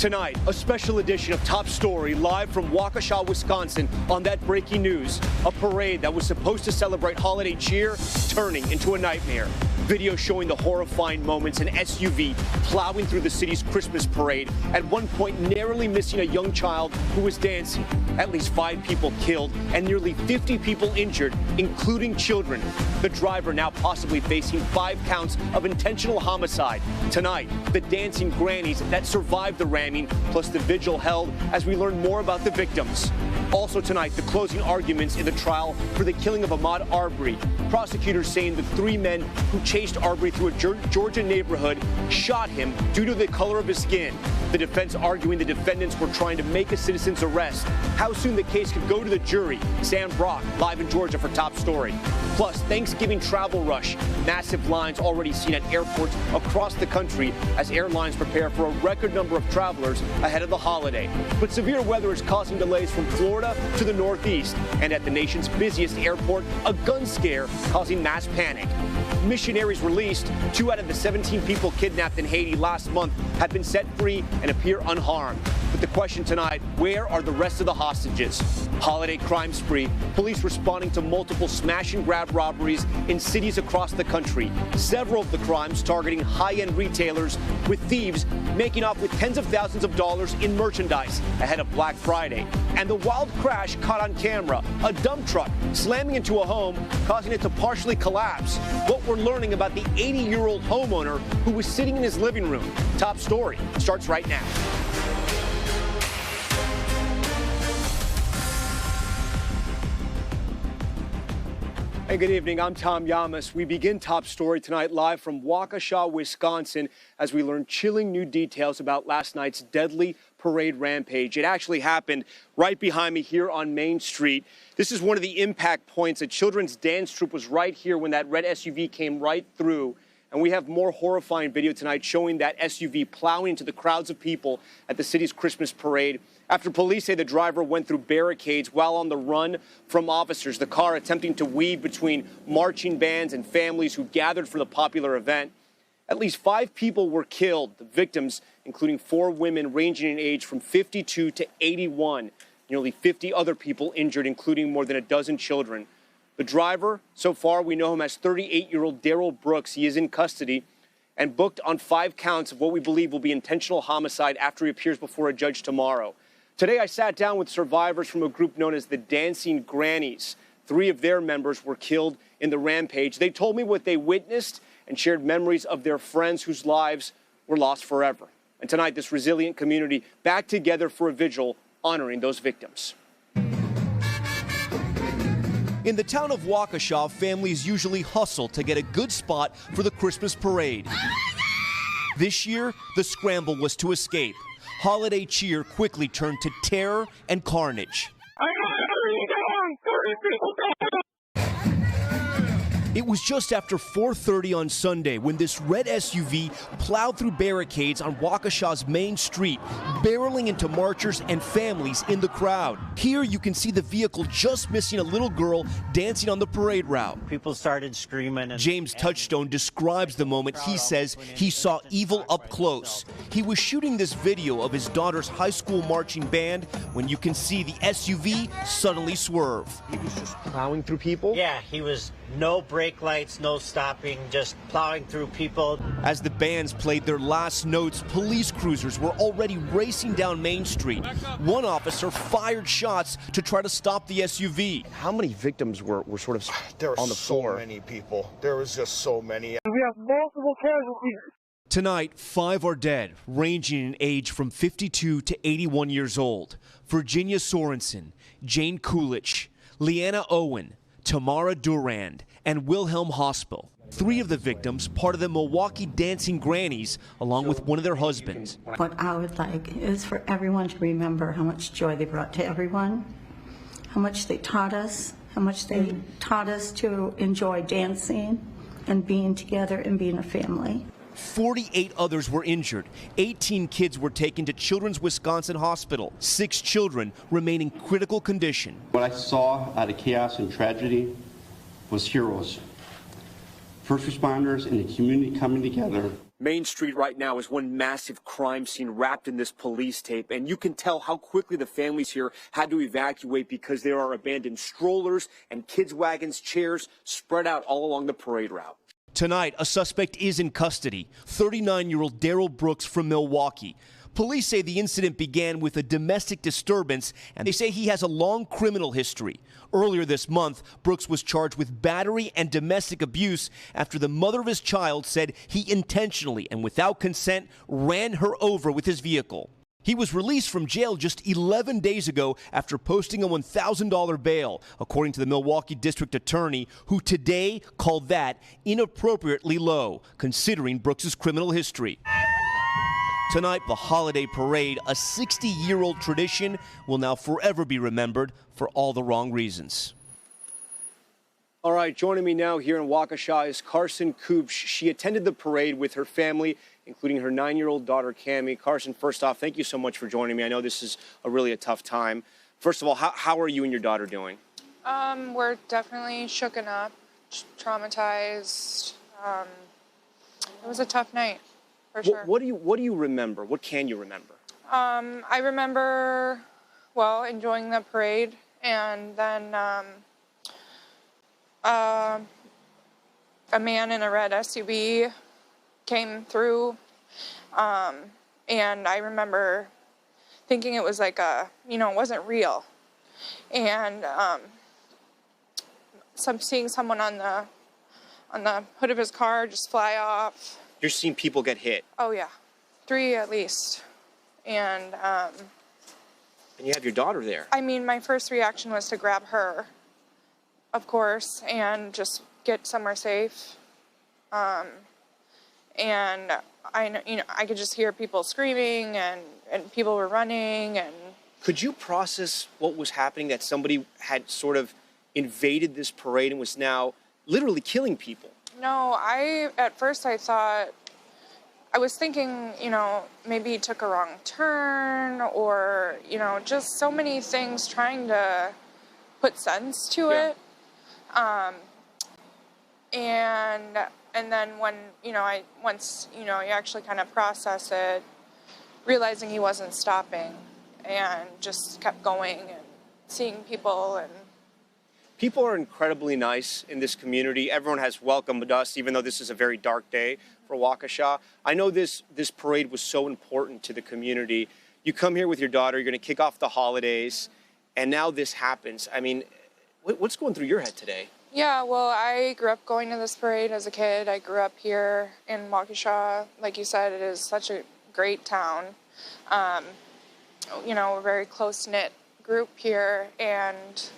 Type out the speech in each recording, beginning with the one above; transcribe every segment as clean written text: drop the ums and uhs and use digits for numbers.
Tonight, a special edition of Top Story live from Waukesha, Wisconsin on That Breaking News. A parade that was supposed to celebrate holiday cheer turning into a nightmare. Video showing the horrifying moments an SUV plowing through the city's Christmas parade, at one point narrowly missing a young child who was dancing. At least 5 people killed and nearly 50 people injured, including children. The driver now possibly facing 5 counts of intentional homicide. Tonight, the dancing grannies that survived the ramming, plus the vigil held as we learn more about the victims. Also tonight, the closing arguments in the trial for the killing of Ahmaud Arbery. Prosecutors saying the 3 men who chased Arbery through a Georgia neighborhood shot him due to the color of his skin. The defense arguing the defendants were trying to make a citizen's arrest. How soon the case could go to the jury. Sam Brock, live in Georgia for Top Story. Plus, Thanksgiving travel rush. Massive lines already seen at airports across the country as airlines prepare for a record number of travelers ahead of the holiday. But severe weather is causing delays from Florida to the Northeast. And at the nation's busiest airport, a gun scare causing mass panic. Missionaries released. 2 out of the 17 people kidnapped in Haiti last month have been set free and appear unharmed. But the question tonight, where are the rest of the hostages? Holiday crime spree. Police responding to multiple smash and grab robberies in cities across the country. Several of the crimes targeting high-end retailers, with thieves making off with tens of thousands of dollars in merchandise ahead of Black Friday. And the wild crash caught on camera. A dump truck slamming into a home, causing it to partially collapse. What we're learning about the 80-year-old homeowner who was sitting in his living room. Top Story starts right now. Hey, good evening. I'm Tom Llamas. We begin Top Story tonight live from Waukesha, Wisconsin, as we learn chilling new details about last night's deadly parade rampage. It actually happened right behind me here on Main Street. This is one of the impact points. A children's dance troupe was right here when that red SUV came right through. And we have more horrifying video tonight showing that SUV plowing into the crowds of people at the city's Christmas parade. After police say the driver went through barricades while on the run from officers, the car attempting to weave between marching bands and families who gathered for the popular event. At least 5 people were killed, the victims including 4 women ranging in age from 52 to 81. Nearly 50 other people injured, including more than a dozen children. The driver, so far we know him as 38-year-old Daryl Brooks. He is in custody and booked on 5 counts of what we believe will be intentional homicide after he appears before a judge tomorrow. Today I sat down with survivors from a group known as the Dancing Grannies. 3 of their members were killed in the rampage. They told me what they witnessed and shared memories of their friends whose lives were lost forever. And tonight, this resilient community back together for a vigil honoring those victims. In the town of Waukesha, families usually hustle to get a good spot for the Christmas parade. This year, the scramble was to escape. Holiday cheer quickly turned to terror and carnage. It was just after 4:30 on Sunday when this red SUV plowed through barricades on Waukesha's Main Street, barreling into marchers and families in the crowd. Here you can see the vehicle just missing a little girl dancing on the parade route. People started screaming. James Touchstone describes the moment he says he saw evil up close. He was shooting this video of his daughter's high school marching band when you can see the SUV suddenly swerve. He was just plowing through people? Yeah, he was no brake lights, no stopping, just plowing through people. As the bands played their last notes, police cruisers were already racing down Main Street. One officer fired shots to try to stop the SUV. How many victims were sort of on the floor? There were so many people. There was just so many. We have multiple casualties. Tonight, 5 are dead, ranging in age from 52 to 81 years old. Virginia Sorensen, Jane Coolidge, Leanna Owen, Tamara Durand, and Wilhelm Hospital. 3 of the victims, part of the Milwaukee Dancing Grannies, along with one of their husbands. What I would like is for everyone to remember how much joy they brought to everyone, how much they taught us, to enjoy dancing and being together and being a family. 48 others were injured. 18 kids were taken to Children's Wisconsin Hospital. 6 children remain in critical condition. What I saw out of chaos and tragedy was heroes. First responders and the community coming together. Main Street right now is one massive crime scene wrapped in this police tape, and you can tell how quickly the families here had to evacuate because there are abandoned strollers and kids' wagons, chairs spread out all along the parade route. Tonight, a suspect is in custody, 39-year-old Daryl Brooks from Milwaukee. Police say the incident began with a domestic disturbance, and they say he has a long criminal history. Earlier this month, Brooks was charged with battery and domestic abuse after the mother of his child said he intentionally and without consent ran her over with his vehicle. He was released from jail just 11 days ago after posting a $1,000 bail, according to the Milwaukee District Attorney, who today called that inappropriately low, considering Brooks's criminal history. Tonight, the holiday parade, a 60-year-old tradition, will now forever be remembered for all the wrong reasons. All right, joining me now here in Waukesha is Carson Kubsch. She attended the parade with her family, including her 9-year-old daughter, Cammie. Carson, first off, thank you so much for joining me. I know this is really a tough time. First of all, how are you and your daughter doing? We're definitely shooken up, traumatized. It was a tough night. For sure. What do you remember? What can you remember? I remember, well, enjoying the parade, and then a man in a red SUV came through, and I remember thinking it was like it wasn't real, and seeing someone on the hood of his car just fly off. You're seeing people get hit. Oh, yeah. 3 at least. And you have your daughter there. I mean, my first reaction was to grab her, of course, and just get somewhere safe. And I could just hear people screaming and people were running. And could you process what was happening, that somebody had sort of invaded this parade and was now literally killing people? No, at first I was thinking, maybe he took a wrong turn, or, just so many things, trying to put sense to it. And then when, once you actually kind of process it, realizing he wasn't stopping and just kept going and seeing people. And people are incredibly nice in this community. Everyone has welcomed us, even though this is a very dark day for Waukesha. I know this parade was so important to the community. You come here with your daughter, you're going to kick off the holidays, and now this happens. I mean, what's going through your head today? Yeah, well, I grew up going to this parade as a kid. I grew up here in Waukesha. Like you said, it is such a great town. A very close-knit group here, and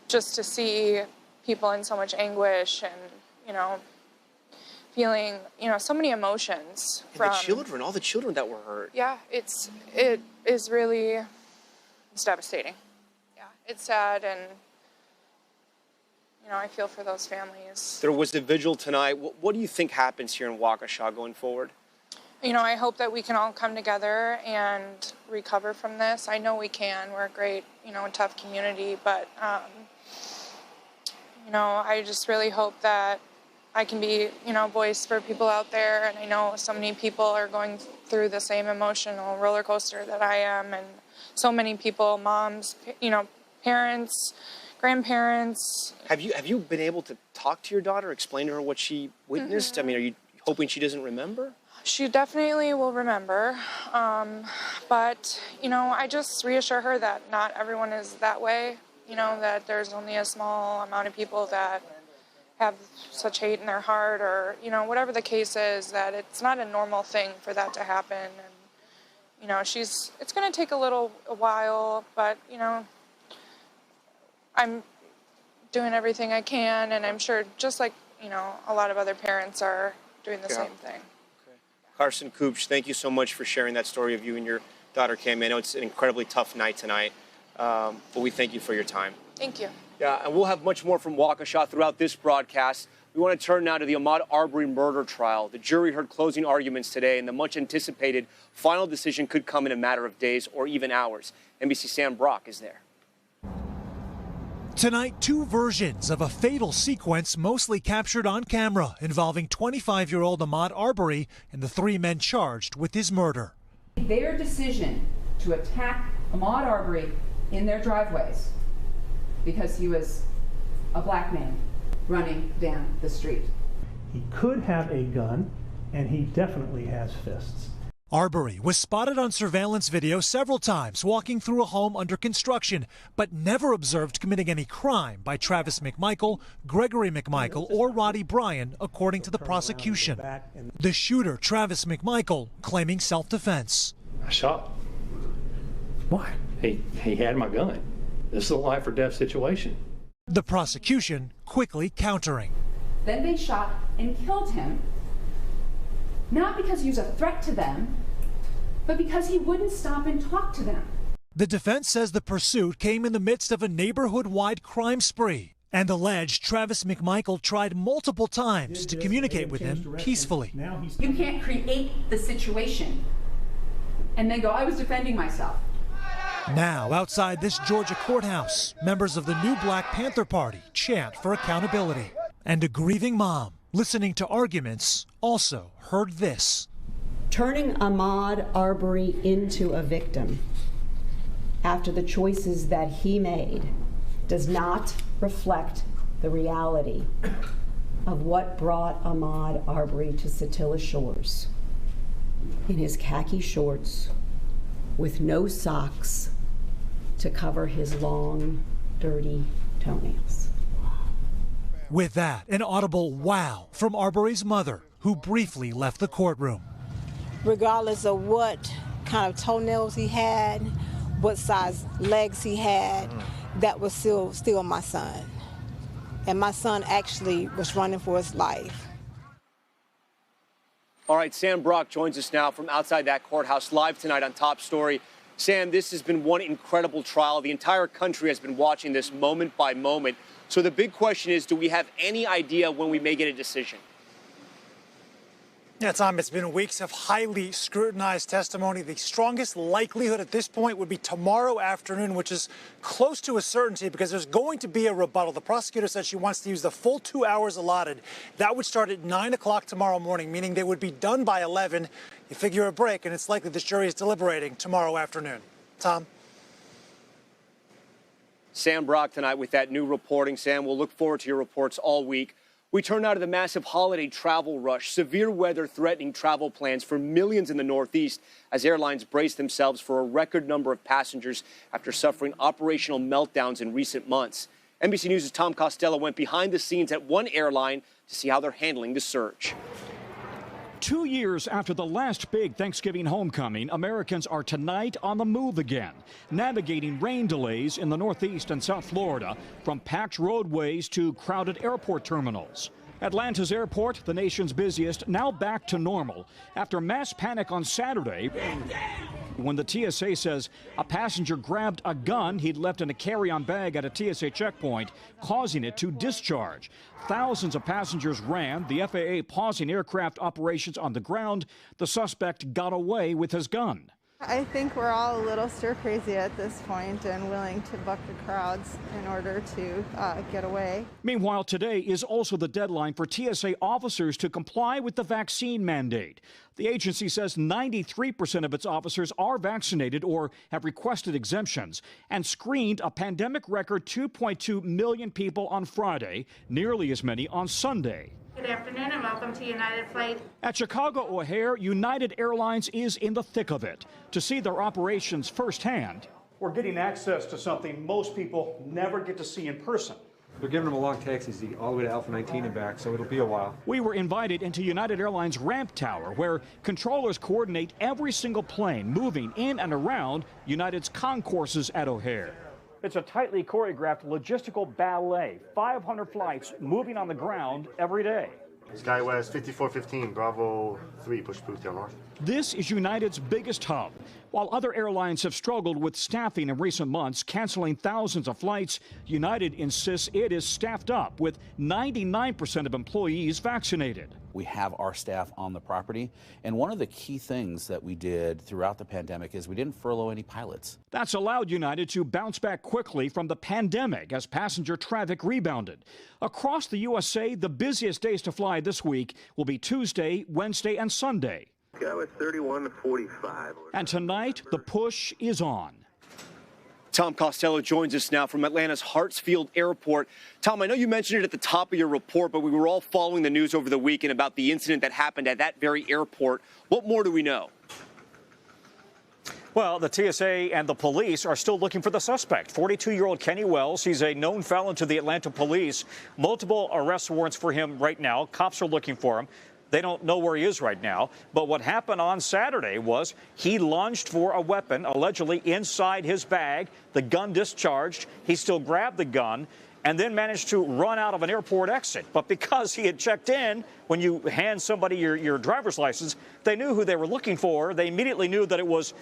just to see people in so much anguish and, feeling, so many emotions. And the children, all the children that were hurt. Yeah, it is really, it's devastating. Yeah, it's sad, and, I feel for those families. There was a vigil tonight. What do you think happens here in Waukesha going forward? I hope that we can all come together and recover from this. I know we can. We're a great, tough community, but, I just really hope that I can be, voice for people out there. And I know so many people are going through the same emotional roller coaster that I am. And so many people, moms, parents, grandparents. Have you been able to talk to your daughter, explain to her what she witnessed? Mm-hmm. I mean, are you hoping she doesn't remember? She definitely will remember. But, I just reassure her that not everyone is that way. That there's only a small amount of people that have such hate in their heart, or, whatever the case is, that it's not a normal thing for that to happen. And, it's going to take a while, but, I'm doing everything I can, and I'm sure just like, a lot of other parents are doing the same thing. Okay. Carson Kubsch, thank you so much for sharing that story of you and your daughter, Cammie. I know it's an incredibly tough night tonight, but we thank you for your time. Thank you. Yeah, and we'll have much more from Waukesha throughout this broadcast. We want to turn now to the Ahmaud Arbery murder trial. The jury heard closing arguments today, and the much-anticipated final decision could come in a matter of days or even hours. NBC Sam Brock is there. Tonight, two versions of a fatal sequence mostly captured on camera involving 25-year-old Ahmaud Arbery and the three men charged with his murder. Their decision to attack Ahmaud Arbery in their driveways because he was a black man running down the street. He could have a gun, and he definitely has fists. Arbery was spotted on surveillance video several times walking through a home under construction, but never observed committing any crime by Travis McMichael, Gregory McMichael, or Roddy Bryan, according to the prosecution. The shooter, Travis McMichael, claiming self-defense. I shot. Why? He had my gun. This is a life or death situation. The prosecution quickly countering. Then they shot and killed him, not because he was a threat to them, but because he wouldn't stop and talk to them. The defense says the pursuit came in the midst of a neighborhood-wide crime spree and alleged Travis McMichael tried multiple times to communicate with him peacefully. You can't create the situation and then go, I was defending myself. Now, outside this Georgia courthouse, members of the new Black Panther Party chant for accountability. And a grieving mom, listening to arguments, also heard this. Turning Ahmaud Arbery into a victim after the choices that he made does not reflect the reality of what brought Ahmaud Arbery to Satilla Shores in his khaki shorts with no socks to cover his long, dirty toenails. With that, an audible wow from Arbery's mother, who briefly left the courtroom. Regardless of what kind of toenails he had, what size legs he had, that was still my son. And my son actually was running for his life. All right, Sam Brock joins us now from outside that courthouse live tonight on Top Story. Sam, this has been one incredible trial. The entire country has been watching this moment by moment. So the big question is, do we have any idea when we may get a decision? Yeah, Tom, it's been weeks of highly scrutinized testimony. The strongest likelihood at this point would be tomorrow afternoon, which is close to a certainty because there's going to be a rebuttal. The prosecutor said she wants to use the full 2 hours allotted. That would start at 9 o'clock tomorrow morning, meaning they would be done by 11. You figure a break, and it's likely this jury is deliberating tomorrow afternoon. Tom? Sam Brock tonight with that new reporting. Sam, we'll look forward to your reports all week. We turn now to the massive holiday travel rush. Severe weather threatening travel plans for millions in the Northeast as airlines brace themselves for a record number of passengers after suffering operational meltdowns in recent months. NBC News' Tom Costello went behind the scenes at one airline to see how they're handling the surge. 2 years after the last big Thanksgiving homecoming, Americans are tonight on the move again, navigating rain delays in the Northeast and South Florida, from packed roadways to crowded airport terminals. Atlanta's airport, the nation's busiest, now back to normal after mass panic on Saturday when the TSA says a passenger grabbed a gun he'd left in a carry-on bag at a TSA checkpoint, causing it to discharge. Thousands of passengers ran, the FAA pausing aircraft operations on the ground. The suspect got away with his gun. I think we're all a little stir-crazy at this point and willing to buck the crowds in order to get away. Meanwhile, today is also the deadline for TSA officers to comply with the vaccine mandate. The agency says 93% of its officers are vaccinated or have requested exemptions and screened a pandemic record 2.2 million people on Friday, nearly as many on Sunday. Good afternoon and welcome to United Flight. At Chicago O'Hare, United Airlines is in the thick of it. To see their operations firsthand, we're getting access to something most people never get to see in person. They're giving them a long taxi all the way to Alpha 19 and back, so it'll be a while. We were invited into United Airlines ramp tower, where controllers coordinate every single plane moving in and around United's concourses at O'Hare. It's a tightly choreographed logistical ballet, 500 flights moving on the ground every day. SkyWest 5415, Bravo 3, push proof down north. This is United's biggest hub, While other airlines have struggled with staffing in recent months, canceling thousands of flights, United insists it is staffed up with 99% of employees vaccinated. We have our staff on the property, and one of the key things that we did throughout the pandemic is we didn't furlough any pilots. That's allowed United to bounce back quickly from the pandemic as passenger traffic rebounded. Across the USA, the busiest days to fly this week will be Tuesday, Wednesday, and Sunday. I was 31 to 45. And tonight, the push is on. Tom Costello joins us now from Atlanta's Hartsfield Airport. Tom, I know you mentioned it at the top of your report, but we were all following the news over the weekend about the incident that happened at that very airport. What more do we know? Well, the TSA and the police are still looking for the suspect, 42-year-old Kenny Wells. He's a known felon to the Atlanta police. Multiple arrest warrants for him right now. Cops are looking for him. They don't know where he is right now. But what happened on Saturday was he lunged for a weapon, allegedly inside his bag. The gun discharged. He still grabbed the gun and then managed to run out of an airport exit. But because he had checked in, when you hand somebody your driver's license, they knew who they were looking for. They immediately knew that it was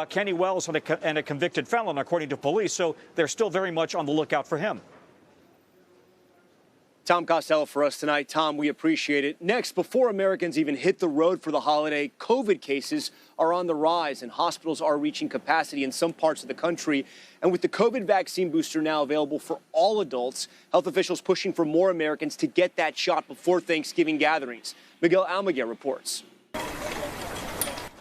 Kenny Wells and a convicted felon, according to police. So they're still very much on the lookout for him. Tom Costello for us tonight. Tom, we appreciate it. Next, before Americans even hit the road for the holiday, COVID cases are on the rise and hospitals are reaching capacity in some parts of the country. And with the COVID vaccine booster now available for all adults, health officials pushing for more Americans to get that shot before Thanksgiving gatherings. Miguel Almaguer reports.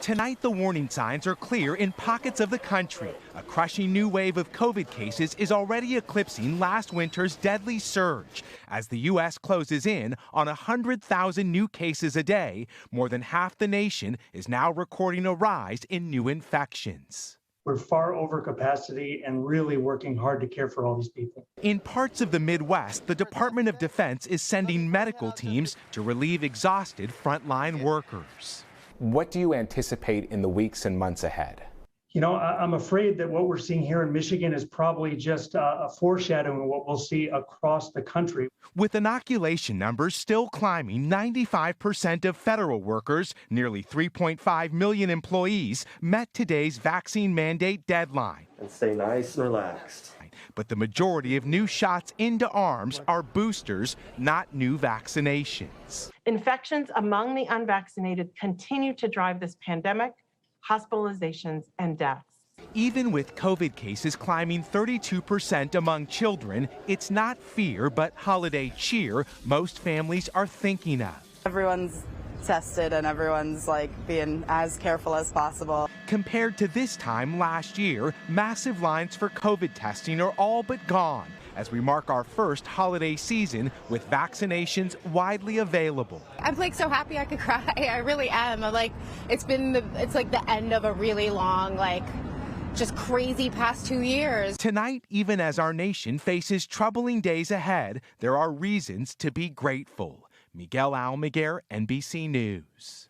Tonight, the warning signs are clear in pockets of the country. A crushing new wave of COVID cases is already eclipsing last winter's deadly surge. As the U.S. closes in on 100,000 new cases a day, more than half the nation is now recording a rise in new infections. We're far over capacity and really working hard to care for all these people. In parts of the Midwest, the Department of Defense is sending medical teams to relieve exhausted frontline workers. What do you anticipate in the weeks and months ahead? You know, I'm afraid that what we're seeing here in Michigan is probably just a foreshadowing of what we'll see across the country. With inoculation numbers still climbing, 95% of federal workers, nearly 3.5 million employees, met today's vaccine mandate deadline. And stay nice and relaxed. But the majority of new shots into arms are boosters, not new vaccinations. Infections among the unvaccinated continue to drive this pandemic, hospitalizations, and deaths. Even with COVID cases climbing 32% among children, it's not fear but holiday cheer most families are thinking of. Everyone's tested and everyone's being as careful as possible. Compared to this time last year, massive lines for COVID testing are all but gone as we mark our first holiday season with vaccinations widely available. I'm so happy I could cry. I really am. It's the end of a really long, just crazy past 2 years. Tonight, even as our nation faces troubling days ahead, there are reasons to be grateful. Miguel Almaguer, NBC News.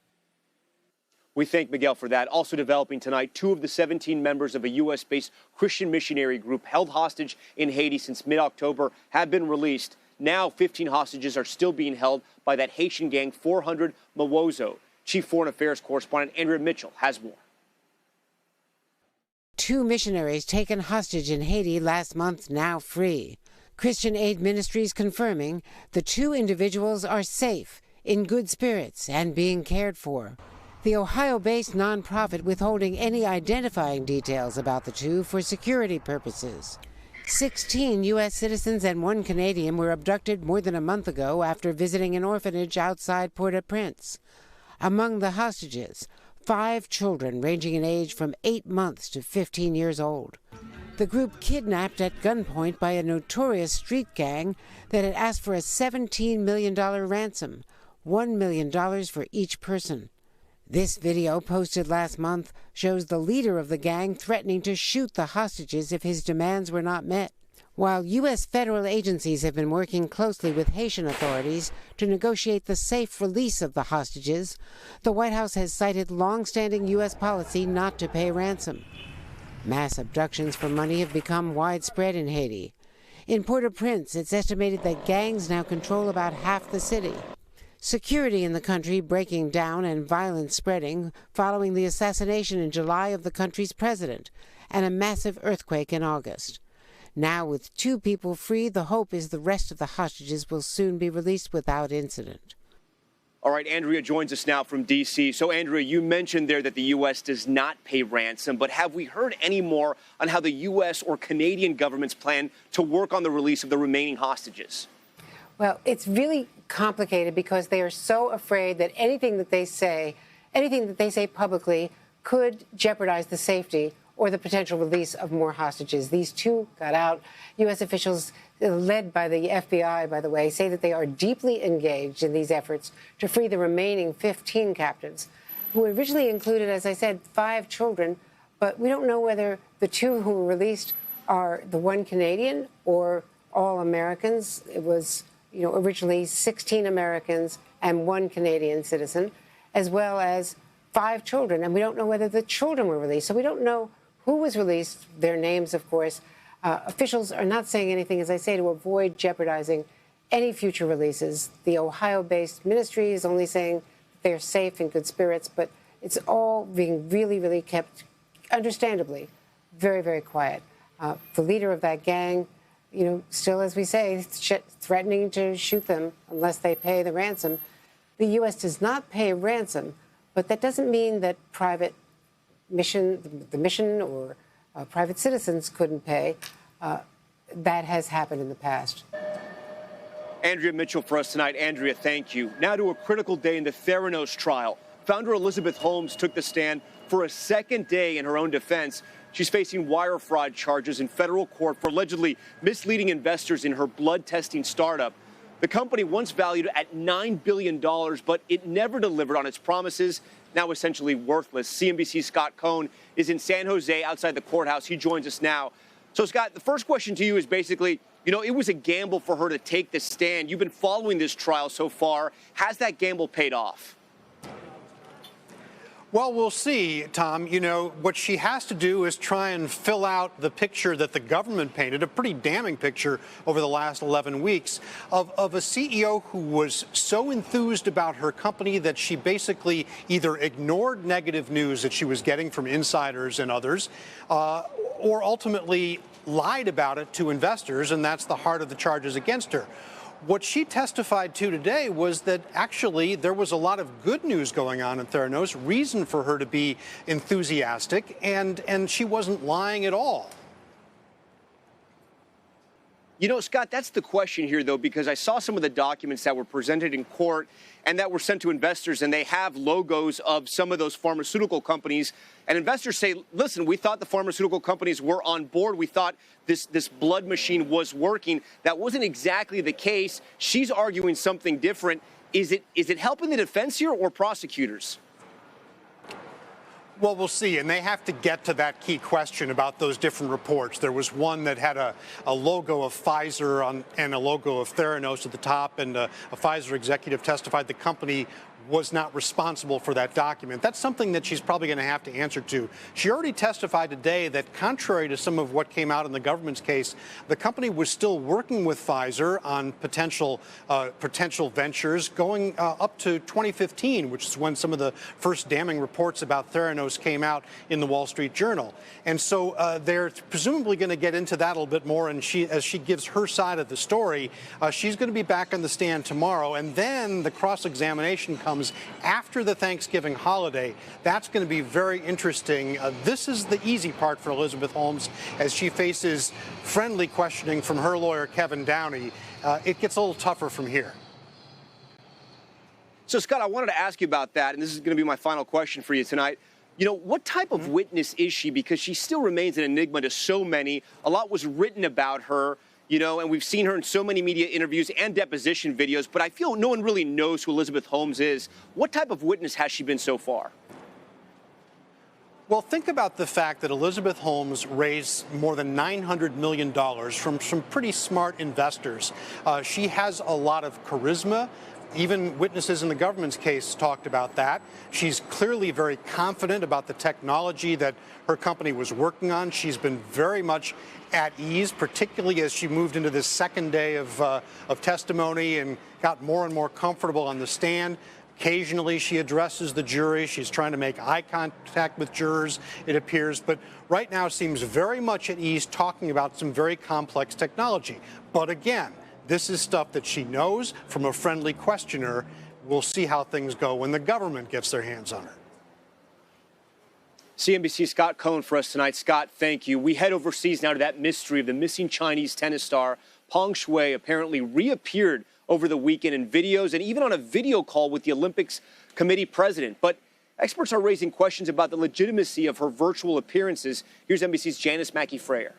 We thank Miguel for that. Also developing tonight, 2 of the 17 members of a U.S.-based Christian missionary group held hostage in Haiti since mid-October have been released. Now 15 hostages are still being held by that Haitian gang 400 Mawozo. Chief Foreign Affairs Correspondent Andrea Mitchell has more. 2 missionaries taken hostage in Haiti last month now free. Christian Aid Ministries confirming the 2 individuals are safe, in good spirits, and being cared for. The Ohio-based nonprofit withholding any identifying details about the 2 for security purposes. 16 U.S. citizens and 1 Canadian were abducted more than a month ago after visiting an orphanage outside Port-au-Prince. Among the hostages, 5 children ranging in age from 8 months to 15 years old. The group kidnapped at gunpoint by a notorious street gang that had asked for a $17 million ransom, $1 million for each person. This video, posted last month, shows the leader of the gang threatening to shoot the hostages if his demands were not met. While U.S. federal agencies have been working closely with Haitian authorities to negotiate the safe release of the hostages, the White House has cited long-standing U.S. policy not to pay ransom. Mass abductions for money have become widespread in Haiti. In Port-au-Prince, it's estimated that gangs now control about half the city. security in the country breaking down and violence spreading following the assassination in July of the country's president and a massive earthquake in August. Now, with 2 people free, the hope is the rest of the hostages will soon be released without incident. All right, Andrea joins us now from D.C. So, Andrea, you mentioned there that the U.S. does not pay ransom, but have we heard any more on how the U.S. or Canadian governments plan to work on the release of the remaining hostages? Well, it's really complicated because they are so afraid that anything that they say publicly could jeopardize the safety or the potential release of more hostages. These 2 got out. U.S. officials, led by the FBI, by the way, say that they are deeply engaged in these efforts to free the remaining 15 captives, who originally included, as I said, 5 children. But we don't know whether the 2 who were released are the 1 Canadian or all Americans. It was, originally 16 Americans and 1 Canadian citizen, as well as 5 children. And we don't know whether the children were released. So we don't know who was released, their names, of course. Officials are not saying anything, as I say, to avoid jeopardizing any future releases. The Ohio-based ministry is only saying they're safe and good spirits, but it's all being really, really kept, understandably, very, very quiet. The leader of that gang, still, as we say, threatening to shoot them unless they pay the ransom. The U.S. does not pay ransom, but that doesn't mean that the mission or private citizens couldn't pay. That has happened in the past. Andrea Mitchell for us tonight. Andrea, thank you. Now to a critical day in the Theranos trial. Founder Elizabeth Holmes took the stand for a second day in her own defense. She's facing wire fraud charges in federal court for allegedly misleading investors in her blood testing startup. The company once valued at $9 billion, but it never delivered on its promises, now essentially worthless. CNBC's Scott Cohn is in San Jose outside the courthouse. He joins us now. So, Scott, the first question to you is basically, it was a gamble for her to take this stand. You've been following this trial so far. Has that gamble paid off? Well, we'll see, Tom. What she has to do is try and fill out the picture that the government painted, a pretty damning picture over the last 11 weeks, of a CEO who was so enthused about her company that she basically either ignored negative news that she was getting from insiders and others, or ultimately lied about it to investors, and that's the heart of the charges against her. What she testified to today was that actually there was a lot of good news going on in Theranos, reason for her to be enthusiastic, and she wasn't lying at all. Scott, that's the question here, though, because I saw some of the documents that were presented in court and that were sent to investors, and they have logos of some of those pharmaceutical companies. And investors say, listen, we thought the pharmaceutical companies were on board. We thought this blood machine was working. That wasn't exactly the case. She's arguing something different. Is it helping the defense here or prosecutors? Well, we'll see, and they have to get to that key question about those different reports. There was one that had a logo of Pfizer and a logo of Theranos at the top, and a Pfizer executive testified the company was not responsible for that document. That's something that she's probably going to have to answer to. She already testified today that contrary to some of what came out in the government's case, the company was still working with Pfizer on potential ventures going up to 2015, which is when some of the first damning reports about Theranos came out in the Wall Street Journal. And so they're presumably going to get into that a little bit more, and as she gives her side of the story, she's going to be back on the stand tomorrow, and then the cross-examination comes after the Thanksgiving holiday. That's going to be very interesting. This is the easy part for Elizabeth Holmes as she faces friendly questioning from her lawyer, Kevin Downey. It gets a little tougher from here. So, Scott, I wanted to ask you about that, and this is going to be my final question for you tonight. What type of witness is she? Because she still remains an enigma to so many. A lot was written about her. And we've seen her in so many media interviews and deposition videos, but I feel no one really knows who Elizabeth Holmes is. What type of witness has she been so far? Well, think about the fact that Elizabeth Holmes raised more than $900 million from some pretty smart investors. She has a lot of charisma, Even witnesses in the government's case talked about that. She's clearly very confident about the technology that her company was working on. She's been very much at ease, particularly as she moved into this second day of testimony and got more and more comfortable on the stand. Occasionally, she addresses the jury. She's trying to make eye contact with jurors, it appears. But right now seems very much at ease talking about some very complex technology. But again, this is stuff that she knows from a friendly questioner. We'll see how things go when the government gets their hands on her. CNBC's Scott Cohen for us tonight. Scott, thank you. We head overseas now to that mystery of the missing Chinese tennis star. Peng Shuai apparently reappeared over the weekend in videos and even on a video call with the Olympics Committee president. But experts are raising questions about the legitimacy of her virtual appearances. Here's NBC's Janice Mackey-Frayer.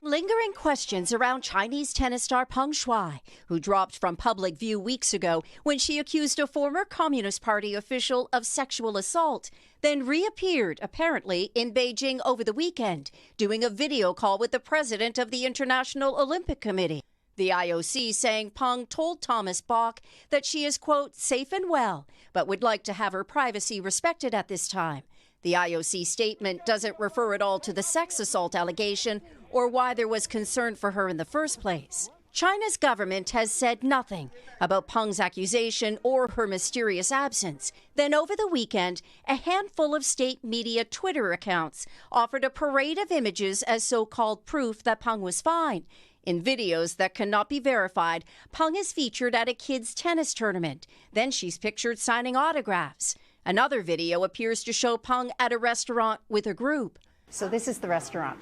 Lingering questions around Chinese tennis star Peng Shuai, who dropped from public view weeks ago when she accused a former Communist Party official of sexual assault, then reappeared, apparently, in Beijing over the weekend, doing a video call with the president of the International Olympic Committee. The IOC saying Peng told Thomas Bach that she is, quote, safe and well, but would like to have her privacy respected at this time. The IOC statement doesn't refer at all to the sex assault allegation or why there was concern for her in the first place. China's government has said nothing about Peng's accusation or her mysterious absence. Then over the weekend, a handful of state media Twitter accounts offered a parade of images as so-called proof that Peng was fine. In videos that cannot be verified, Peng is featured at a kids' tennis tournament. Then she's pictured signing autographs. Another video appears to show Peng at a restaurant with a group. So this is the restaurant.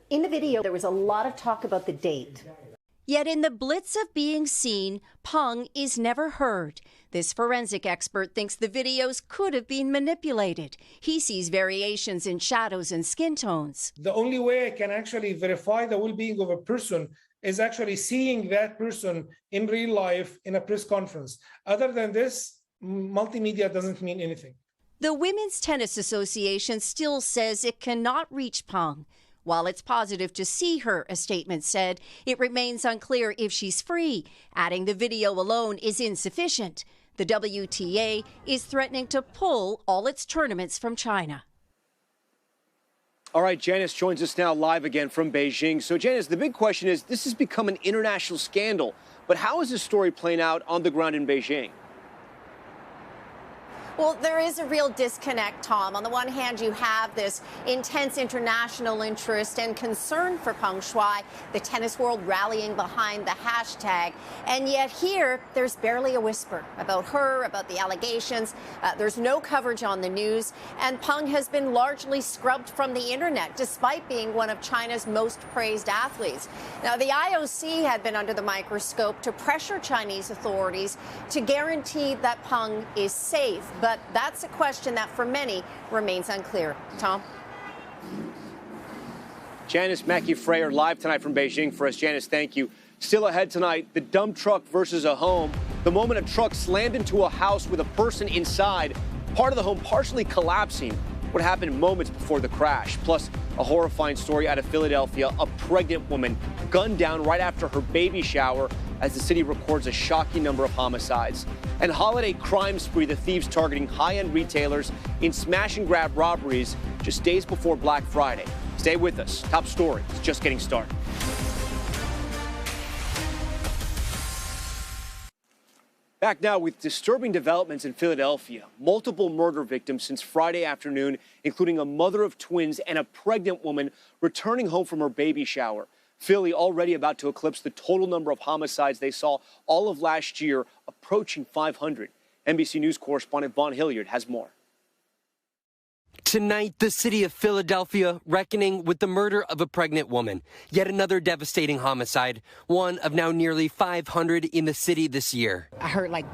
In the video, there was a lot of talk about the date. Yet in the blitz of being seen, Peng is never heard. This forensic expert thinks the videos could have been manipulated. He sees variations in shadows and skin tones. The only way I can actually verify the well-being of a person is actually seeing that person in real life in a press conference. Other than this, multimedia doesn't mean anything. The Women's Tennis Association still says it cannot reach Peng. While it's positive to see her, a statement said, it remains unclear if she's free, adding the video alone is insufficient. The WTA is threatening to pull all its tournaments from China. All right, Janice joins us now live again from Beijing. So, Janice, the big question is, this has become an international scandal, but how is this story playing out on the ground in Beijing? Well, there is a real disconnect, Tom. On the one hand, you have this intense international interest and concern for Peng Shuai, the tennis world rallying behind the hashtag. And yet here, there's barely a whisper about her, about the allegations. There's no coverage on the news. And Peng has been largely scrubbed from the internet, despite being one of China's most praised athletes. Now, the IOC had been under the microscope to pressure Chinese authorities to guarantee that Peng is safe. But that's a question that, for many, remains unclear. Tom? Janice Mackey-Frayer live tonight from Beijing for us. Janice, thank you. Still ahead tonight, the dump truck versus a home. The moment a truck slammed into a house with a person inside, part of the home partially collapsing. What happened moments before the crash. Plus, a horrifying story out of Philadelphia. A pregnant woman gunned down right after her baby shower as the city records a shocking number of homicides. And holiday crime spree, the thieves targeting high-end retailers in smash-and-grab robberies just days before Black Friday. Stay with us. Top story is just getting started. Back now with disturbing developments in Philadelphia. Multiple murder victims since Friday afternoon, including a mother of twins and a pregnant woman returning home from her baby shower. Philly already about to eclipse the total number of homicides they saw all of last year, approaching 500. NBC News correspondent Vaughn Hilliard has more. Tonight, the city of Philadelphia reckoning with the murder of a pregnant woman. Yet another devastating homicide, one of now nearly 500 in the city this year. I heard like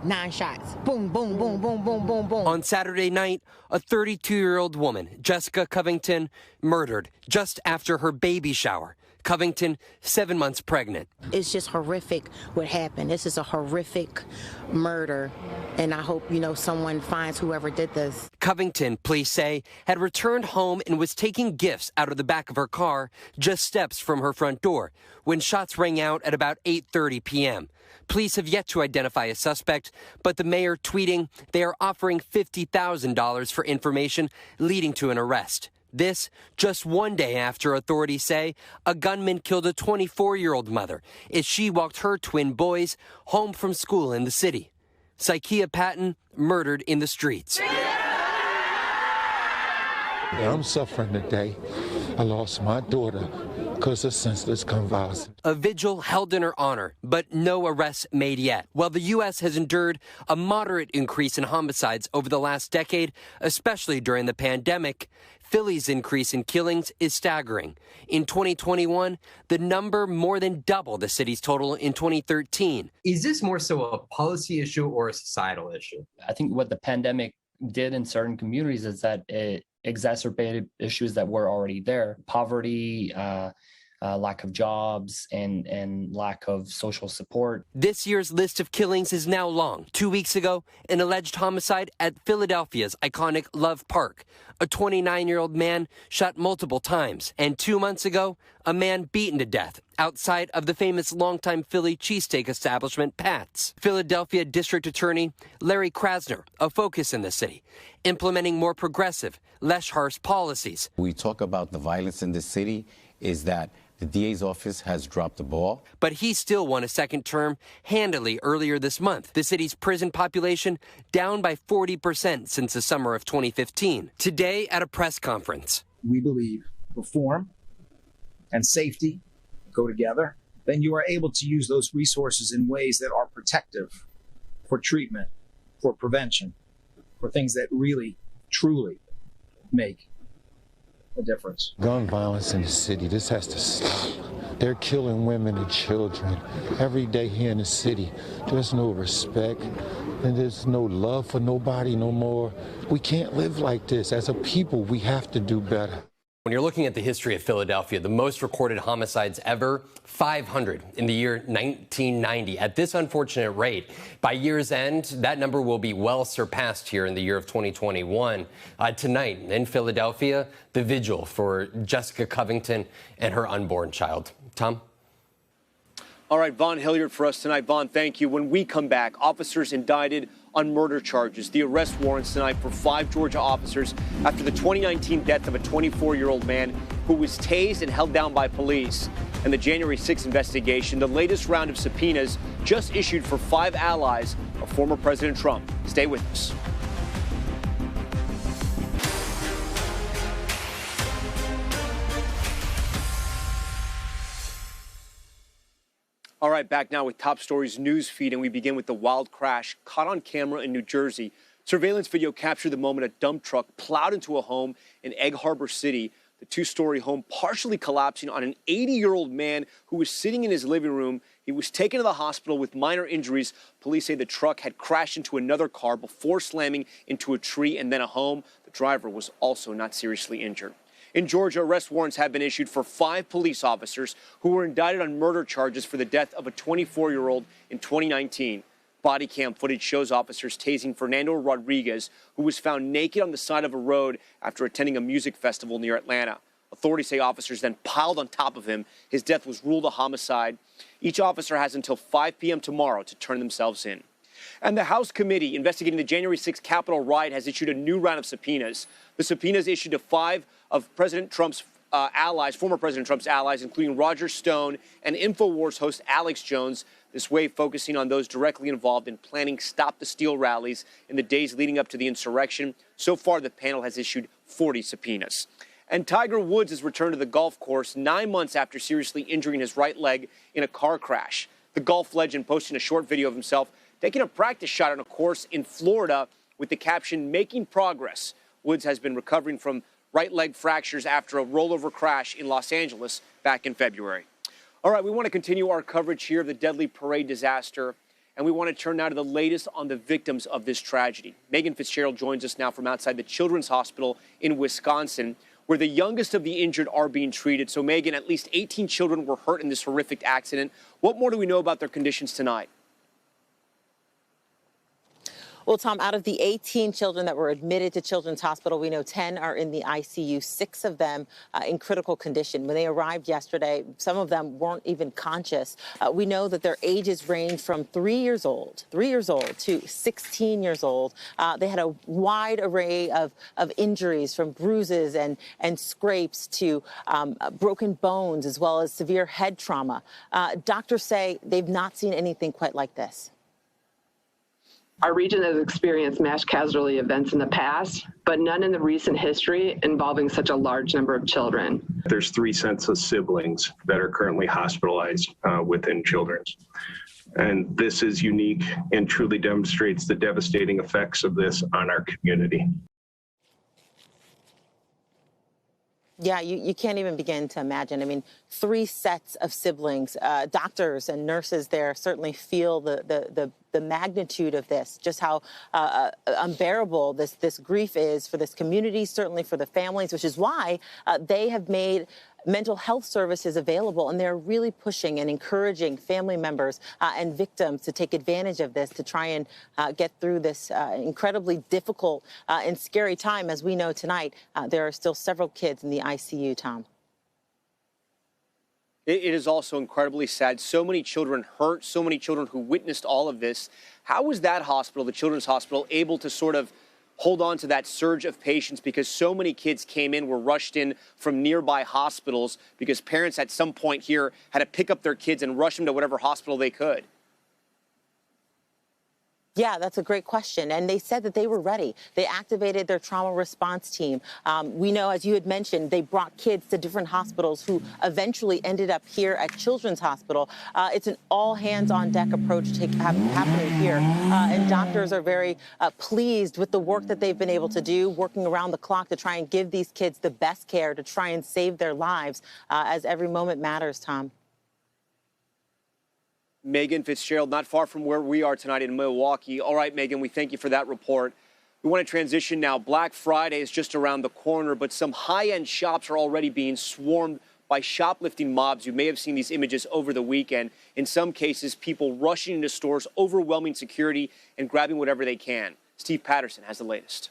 9 shots. Boom, boom, boom, boom, boom, boom, boom. On Saturday night, a 32-year-old woman, Jessica Covington, murdered just after her baby shower. Covington, 7 months pregnant. It's just horrific what happened. This is a horrific murder, and I hope, someone finds whoever did this. Covington, police say, had returned home and was taking gifts out of the back of her car, just steps from her front door, when shots rang out at about 8:30 p.m. Police have yet to identify a suspect, but the mayor tweeting they are offering $50,000 for information leading to an arrest. This just one day after authorities say a gunman killed a 24-year-old mother as she walked her twin boys home from school in the city. Sykia Patton murdered in the streets. I'm suffering today. I lost my daughter because of senseless gun violence. A vigil held in her honor, but no arrests made yet. While the U.S. has endured a moderate increase in homicides over the last decade, especially during the pandemic, Philly's increase in killings is staggering. In 2021, the number more than doubled the city's total in 2013. Is this more so a policy issue or a societal issue? I think what the pandemic did in certain communities is that it exacerbated issues that were already there. Poverty, lack of jobs, and lack of social support. This year's list of killings is now long. 2 weeks ago, an alleged homicide at Philadelphia's iconic Love Park. A 29-year-old man shot multiple times. And 2 months ago, a man beaten to death outside of the famous longtime Philly cheesesteak establishment, Pat's. Philadelphia District Attorney Larry Krasner, a focus in the city, implementing more progressive, less harsh policies. We talk about the violence in the city, is that the DA's office has dropped the ball. But he still won a second term handily earlier this month. The city's prison population down by 40% since the summer of 2015. Today at a press conference. We believe reform and safety go together. Then you are able to use those resources in ways that are protective for treatment, for prevention, for things that really, truly make a difference. Gun violence in the city, this has to stop. They're killing women and children every day here in the city. There's no respect and there's no love for nobody no more. We can't live like this. As a people, we have to do better. When you're looking at the history of Philadelphia, the most recorded homicides ever, 500 in the year 1990. At this unfortunate rate, by year's end, that number will be well surpassed here in the year of 2021. Tonight in Philadelphia, the vigil for Jessica Covington and her unborn child. Tom? All right, Vaughn Hilliard for us tonight. Vaughn, thank you. When we come back, officers indicted on murder charges. The arrest warrants tonight for 5 Georgia officers after the 2019 death of a 24-year-old man who was tased and held down by police. And the January 6th investigation, the latest round of subpoenas just issued for 5 allies of former President Trump. Stay with us. All right, back now with Top Stories news feed, and we begin with the wild crash caught on camera in New Jersey. Surveillance video captured the moment a dump truck plowed into a home in Egg Harbor City. The 2-story home partially collapsing on an 80-year-old man who was sitting in his living room. He was taken to the hospital with minor injuries. Police say the truck had crashed into another car before slamming into a tree and then a home. The driver was also not seriously injured. In Georgia, arrest warrants have been issued for 5 police officers who were indicted on murder charges for the death of a 24-year-old in 2019. Body cam footage shows officers tasing Fernando Rodriguez, who was found naked on the side of a road after attending a music festival near Atlanta. Authorities say officers then piled on top of him. His death was ruled a homicide. Each officer has until 5 p.m. tomorrow to turn themselves in. And the House committee investigating the January 6th Capitol riot has issued a new round of subpoenas. The subpoenas issued to 5 of President Trump's allies, former President Trump's allies, including Roger Stone and InfoWars host Alex Jones. This wave focusing on those directly involved in planning Stop the Steal rallies in the days leading up to the insurrection. So far, the panel has issued 40 subpoenas. And Tiger Woods has returned to the golf course 9 months after seriously injuring his right leg in a car crash. The golf legend posting a short video of himself taking a practice shot on a course in Florida with the caption, "Making progress." Woods has been recovering from right leg fractures after a rollover crash in Los Angeles back in February. All right, we want to continue our coverage here of the deadly parade disaster, and we want to turn now to the latest on the victims of this tragedy. Megan Fitzgerald joins us now from outside the Children's Hospital in Wisconsin, where the youngest of the injured are being treated. So, Megan, at least 18 children were hurt in this horrific accident. What more do we know about their conditions tonight? Well, Tom, out of the 18 children that were admitted to Children's Hospital, we know 10 are in the ICU, 6 of them in critical condition. When they arrived yesterday, some of them weren't even conscious. We know that their ages range from 3 years old to 16 years old. They had a wide array of injuries, from bruises and scrapes to broken bones, as well as severe head trauma. Doctors say they've not seen anything quite like this. Our region has experienced mass casualty events in the past, but none in the recent history involving such a large number of children. There's 3 sets of siblings that are currently hospitalized within Children's. And this is unique and truly demonstrates the devastating effects of this on our community. Yeah, you can't even begin to imagine. I mean, 3 sets of siblings. Doctors and nurses there certainly feel the magnitude of this, just how unbearable this grief is for this community, certainly for the families, which is why they have made mental health services available, and they're really pushing and encouraging family members and victims to take advantage of this to try and get through this incredibly difficult and scary time. As we know tonight, there are still several kids in the ICU, Tom. It is also incredibly sad. So many children hurt, so many children who witnessed all of this. How was that hospital, the Children's Hospital, able to sort of hold on to that surge of patients, because so many kids came in, were rushed in from nearby hospitals because parents at some point here had to pick up their kids and rush them to whatever hospital they could? Yeah, that's a great question. And they said that they were ready. They activated their trauma response team. We know, as you had mentioned, they brought kids to different hospitals who eventually ended up here at Children's Hospital. It's an all-hands-on-deck approach happening here. And doctors are very pleased with the work that they've been able to do, working around the clock to try and give these kids the best care, to try and save their lives, as every moment matters, Tom. Megan Fitzgerald, not far from where we are tonight in Milwaukee. All right, Megan, we thank you for that report. We want to transition now. Black Friday is just around the corner, but some high-end shops are already being swarmed by shoplifting mobs. You may have seen these images over the weekend. In some cases, people rushing into stores, overwhelming security, and grabbing whatever they can. Steve Patterson has the latest.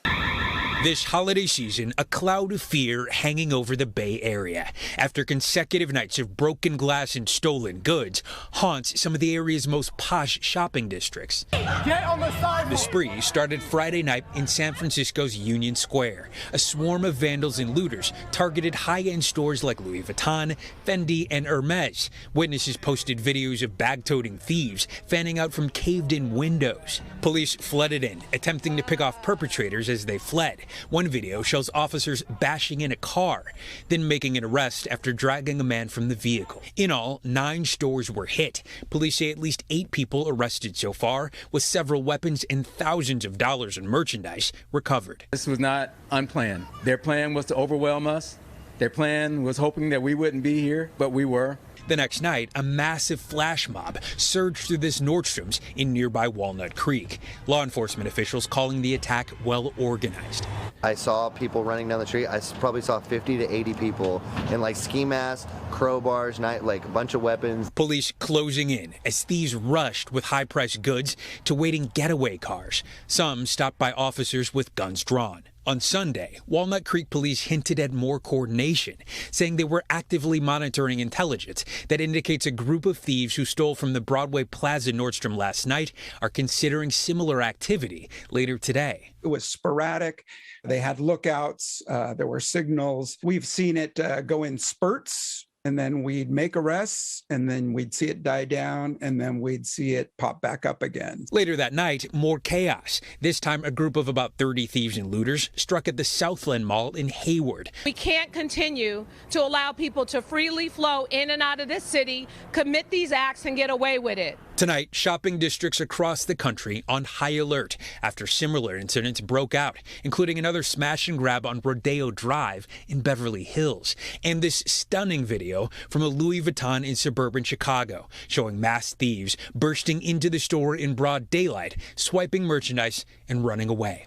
This holiday season, a cloud of fear hanging over the Bay Area after consecutive nights of broken glass and stolen goods haunts some of the area's most posh shopping districts. Get on the sidewalk. The spree started Friday night in San Francisco's Union Square. A swarm of vandals and looters targeted high-end stores like Louis Vuitton, Fendi, and Hermes. Witnesses posted videos of bag-toting thieves fanning out from caved-in windows. Police flooded in, attempting to pick off perpetrators as they fled. One video shows officers bashing in a car, then making an arrest after dragging a man from the vehicle. In all, 9 stores were hit. Police say at least 8 people arrested so far, with several weapons and thousands of dollars in merchandise recovered. This was not unplanned. Their plan was to overwhelm us. Their plan was hoping that we wouldn't be here, but we were. The next night, a massive flash mob surged through this Nordstrom's in nearby Walnut Creek. Law enforcement officials calling the attack well organized. I saw people running down the street. I probably saw 50 to 80 people in like ski masks, crowbars, like a bunch of weapons. Police closing in as thieves rushed with high-priced goods to waiting getaway cars. Some stopped by officers with guns drawn. On Sunday, Walnut Creek police hinted at more coordination, saying they were actively monitoring intelligence that indicates a group of thieves who stole from the Broadway Plaza Nordstrom last night are considering similar activity later today. It was sporadic. They had lookouts. There were signals. We've seen it go in spurts. And then we'd make arrests, and then we'd see it die down, and then we'd see it pop back up again. Later that night, more chaos. This time, a group of about 30 thieves and looters struck at the Southland Mall in Hayward. We can't continue to allow people to freely flow in and out of this city, commit these acts, and get away with it. Tonight, shopping districts across the country on high alert after similar incidents broke out, including another smash and grab on Rodeo Drive in Beverly Hills, and this stunning video from a Louis Vuitton in suburban Chicago, showing masked thieves bursting into the store in broad daylight, swiping merchandise and running away.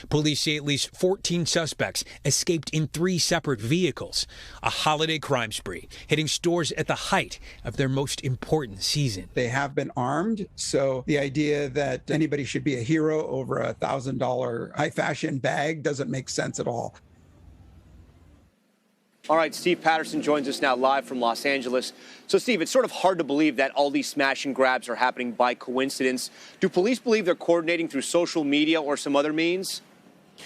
Police say at least 14 suspects escaped in 3 separate vehicles. A holiday crime spree hitting stores at the height of their most important season. They have been armed, so the idea that anybody should be a hero over a $1,000 high-fashion bag doesn't make sense at all. All right, Steve Patterson joins us now live from Los Angeles. So, Steve, it's sort of hard to believe that all these smash and grabs are happening by coincidence. Do police believe they're coordinating through social media or some other means?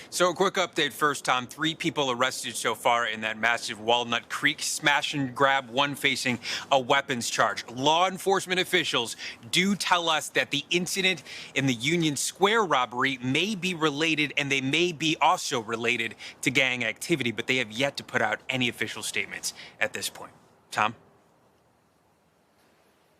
So a quick update first, Tom. 3 people arrested so far in that massive Walnut Creek smash and grab, one facing a weapons charge. Law enforcement officials do tell us that the incident in the Union Square robbery may be related, and they may be also related to gang activity, but they have yet to put out any official statements at this point. Tom?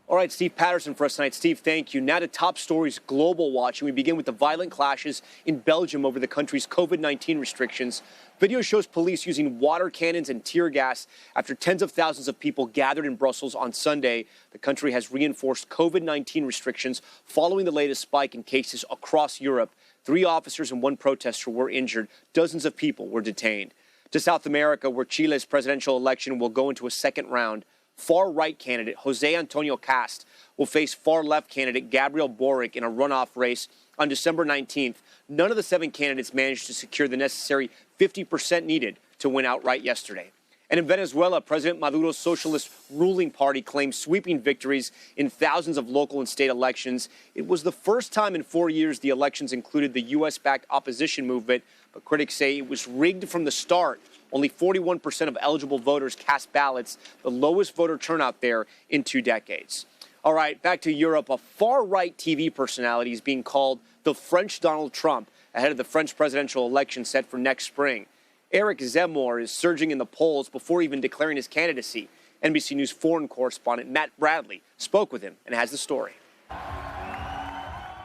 All right, Steve Patterson for us tonight. Steve, thank you. Now to top stories global watching. We begin with the violent clashes in Belgium over the country's COVID-19 restrictions. Video shows police using water cannons and tear gas after tens of thousands of people gathered in Brussels on Sunday. The country has reinforced COVID-19 restrictions following the latest spike in cases across Europe. 3 officers and 1 protester were injured. Dozens of people were detained. To South America, where Chile's presidential election will go into a second round. Far-right candidate Jose Antonio Cast will face far-left candidate Gabriel Boric in a runoff race on December 19th. None of the 7 candidates managed to secure the necessary 50% needed to win outright yesterday. And in Venezuela, President Maduro's socialist ruling party claimed sweeping victories in thousands of local and state elections. It was the first time in 4 years the elections included the U.S.-backed opposition movement, but critics say it was rigged from the start. Only 41% of eligible voters cast ballots, the lowest voter turnout there in 2 decades. All right, back to Europe. A far-right TV personality is being called the French Donald Trump ahead of the French presidential election set for next spring. Eric Zemmour is surging in the polls before even declaring his candidacy. NBC News foreign correspondent Matt Bradley spoke with him and has the story.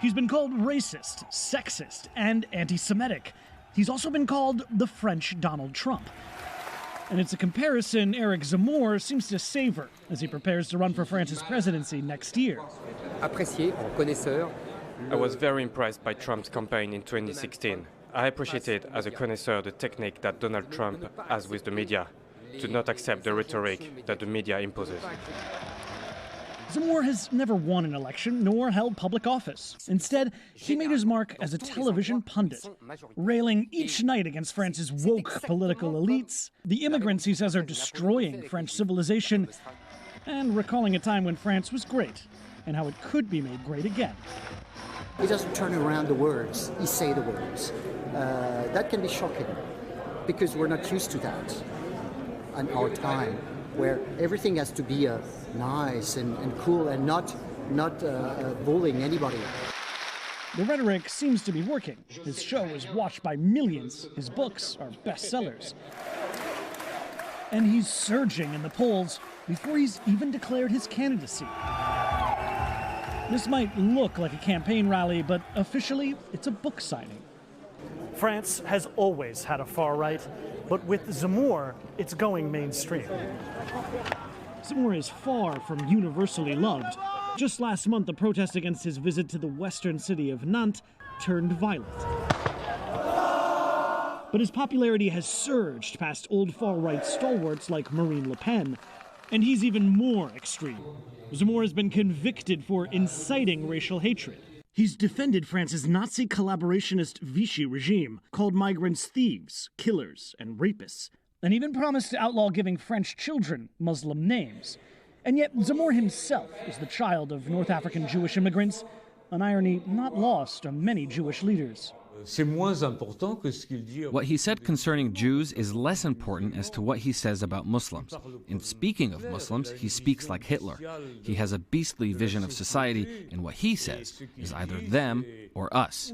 He's been called racist, sexist, and anti-Semitic. He's also been called the French Donald Trump. And it's a comparison Eric Zemmour seems to savor as he prepares to run for France's presidency next year. I was very impressed by Trump's campaign in 2016. I appreciated as a connoisseur the technique that Donald Trump has with the media, to not accept the rhetoric that the media imposes. Zemmour has never won an election nor held public office. Instead, he made his mark as a television pundit, railing each night against France's woke political elites, the immigrants he says are destroying French civilization, and recalling a time when France was great and how it could be made great again. He doesn't turn around the words, he say the words. That can be shocking because we're not used to that in our time, where everything has to be nice and cool and not bullying anybody. The rhetoric seems to be working. His show is watched by millions. His books are bestsellers. And he's surging in the polls before he's even declared his candidacy. This might look like a campaign rally, but officially, it's a book signing. France has always had a far right, but with Zemmour, it's going mainstream. Zemmour is far from universally loved. Just last month, the protest against his visit to the western city of Nantes turned violent. But his popularity has surged past old far-right stalwarts like Marine Le Pen, and he's even more extreme. Zemmour has been convicted for inciting racial hatred. He's defended France's Nazi collaborationist Vichy regime, called migrants thieves, killers, and rapists, and even promised to outlaw giving French children Muslim names. And yet Zemmour himself is the child of North African Jewish immigrants, an irony not lost on many Jewish leaders. What he said concerning Jews is less important as to what he says about Muslims. In speaking of Muslims, he speaks like Hitler. He has a beastly vision of society, and what he says is either them or us.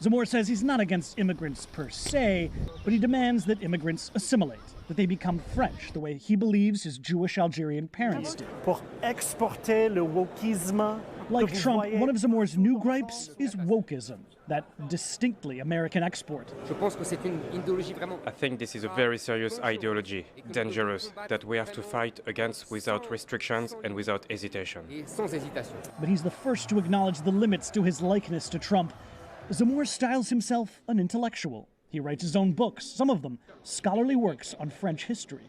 Zemmour says he's not against immigrants per se, but he demands that immigrants assimilate, that they become French, the way he believes his Jewish Algerian parents did. Pour exporter le wokisme. Like Trump, one of Zemmour's new gripes is wokeism, that distinctly American export. I think this is a very serious ideology, dangerous, that we have to fight against without restrictions and without hesitation. But he's the first to acknowledge the limits to his likeness to Trump, Zemmour styles himself an intellectual. He writes his own books, some of them scholarly works on French history.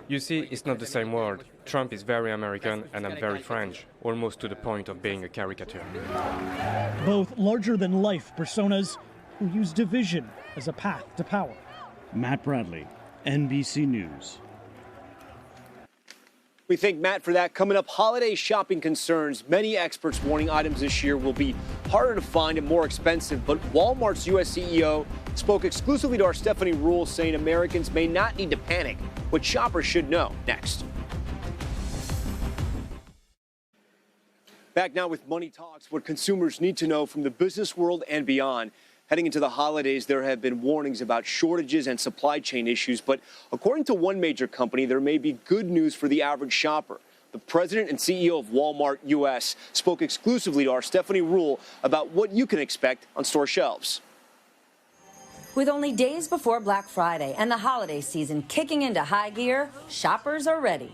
You see, it's not the same world. Trump is very American and I'm very French, almost to the point of being a caricature. Both larger-than-life personas who use division as a path to power. Matt Bradley, NBC News. We thank Matt for that. Coming up, holiday shopping concerns. Many experts warning items this year will be harder to find and more expensive. But Walmart's U.S. CEO spoke exclusively to our Stephanie Ruhle, saying Americans may not need to panic. What shoppers should know. Next. Back now with Money Talks, what consumers need to know from the business world and beyond. Heading into the holidays, there have been warnings about shortages and supply chain issues. But according to one major company, there may be good news for the average shopper. The president and CEO of Walmart U.S. spoke exclusively to our Stephanie Ruhle about what you can expect on store shelves. With only days before Black Friday and the holiday season kicking into high gear, shoppers are ready.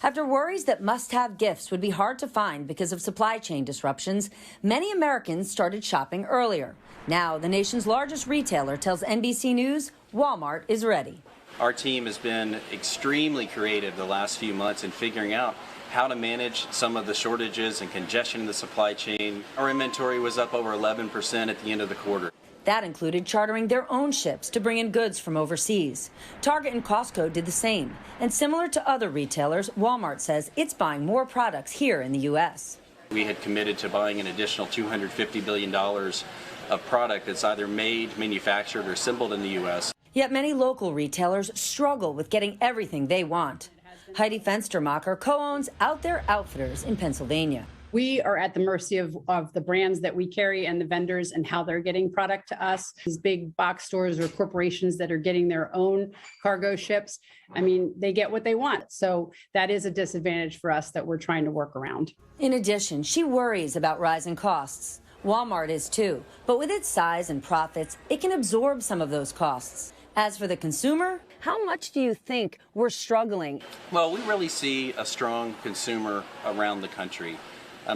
After worries that must-have gifts would be hard to find because of supply chain disruptions, many Americans started shopping earlier. Now, the nation's largest retailer tells NBC News Walmart is ready. Our team has been extremely creative the last few months in figuring out how to manage some of the shortages and congestion in the supply chain. Our inventory was up over 11% at the end of the quarter. That included chartering their own ships to bring in goods from overseas. Target and Costco did the same. And similar to other retailers, Walmart says it's buying more products here in the U.S. We had committed to buying an additional $250 billion of product that's either made, manufactured, or assembled in the U.S. Yet many local retailers struggle with getting everything they want. Heidi Fenstermacher co-owns Out There Outfitters in Pennsylvania. We are at the mercy of the brands that we carry and the vendors and how they're getting product to us. These big box stores or corporations that are getting their own cargo ships, I mean, they get what they want. So that is a disadvantage for us that we're trying to work around. In addition, she worries about rising costs. Walmart is too, but with its size and profits, it can absorb some of those costs. As for the consumer, how much do you think we're struggling? Well, we really see a strong consumer around the country.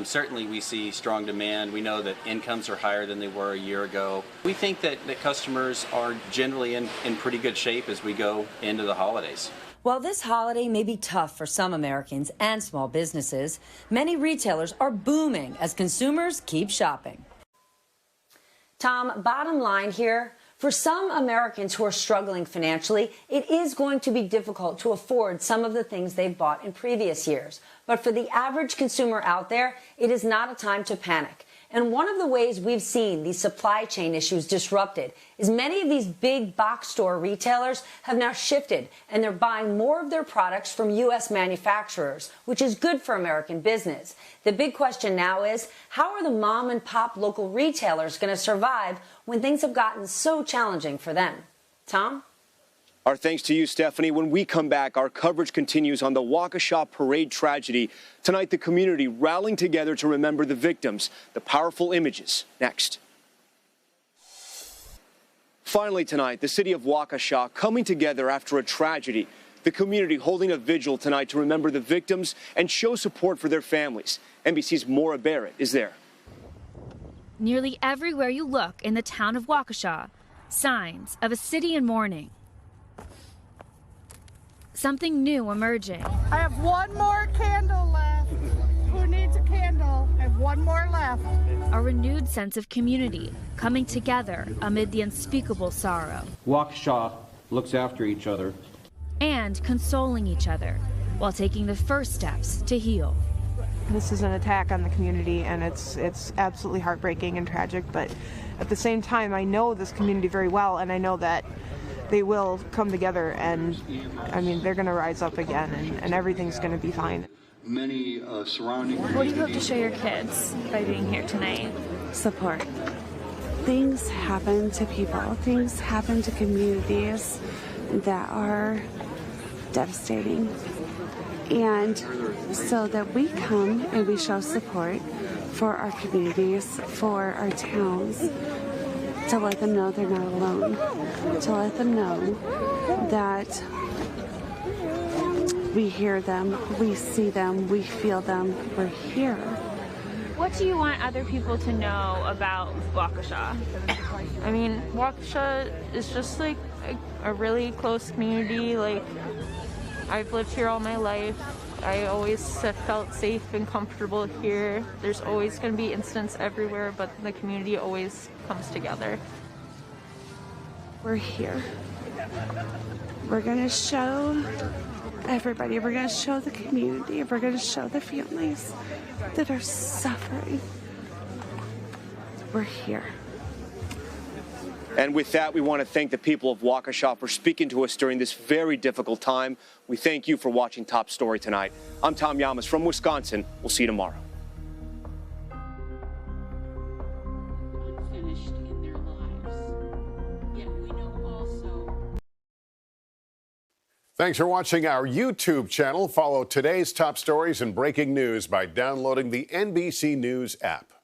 Certainly we see strong demand. We know that incomes are higher than they were a year ago. We think that customers are generally in pretty good shape as we go into the holidays. While this holiday may be tough for some Americans and small businesses, many retailers are booming as consumers keep shopping. Tom, bottom line here, for some Americans who are struggling financially, it is going to be difficult to afford some of the things they've bought in previous years. But for the average consumer out there, it is not a time to panic. And one of the ways we've seen these supply chain issues disrupted is many of these big box store retailers have now shifted and they're buying more of their products from U.S. manufacturers, which is good for American business. The big question now is, how are the mom and pop local retailers going to survive when things have gotten so challenging for them? Tom? Our thanks to you, Stephanie. When we come back, our coverage continues on the Waukesha parade tragedy. Tonight, the community rallying together to remember the victims, the powerful images. Next. Finally tonight, the city of Waukesha coming together after a tragedy. The community holding a vigil tonight to remember the victims and show support for their families. NBC's Maura Barrett is there. Nearly everywhere you look in the town of Waukesha, signs of a city in mourning. Something new emerging. I have one more candle left. Who needs a candle? I have one more left. A renewed sense of community coming together amid the unspeakable sorrow. Waukesha looks after each other. And consoling each other while taking the first steps to heal. This is an attack on the community, and it's absolutely heartbreaking and tragic, but at the same time, I know this community very well, and I know that they will come together, and I mean, they're going to rise up again, and everything's going to be fine. Many surrounding. What do you hope to show your kids by being here tonight? Support. Things happen to people, things happen to communities that are devastating. And so that we come and we show support for our communities, for our towns, to let them know they're not alone, to let them know that we hear them, we see them, we feel them, we're here. What do you want other people to know about Waukesha? I mean, Waukesha is just like a really close community. Like, I've lived here all my life. I always have felt safe and comfortable here. There's always going to be incidents everywhere, but the community always comes together. We're here. We're going to show everybody. We're going to show the community. We're going to show the families that are suffering. We're here. And with that, we want to thank the people of Waukesha for speaking to us during this very difficult time. We thank you for watching Top Story tonight. I'm Tom Llamas from Wisconsin. We'll see you tomorrow. Thanks for watching our YouTube channel. Follow today's top stories and breaking news by downloading the NBC News app.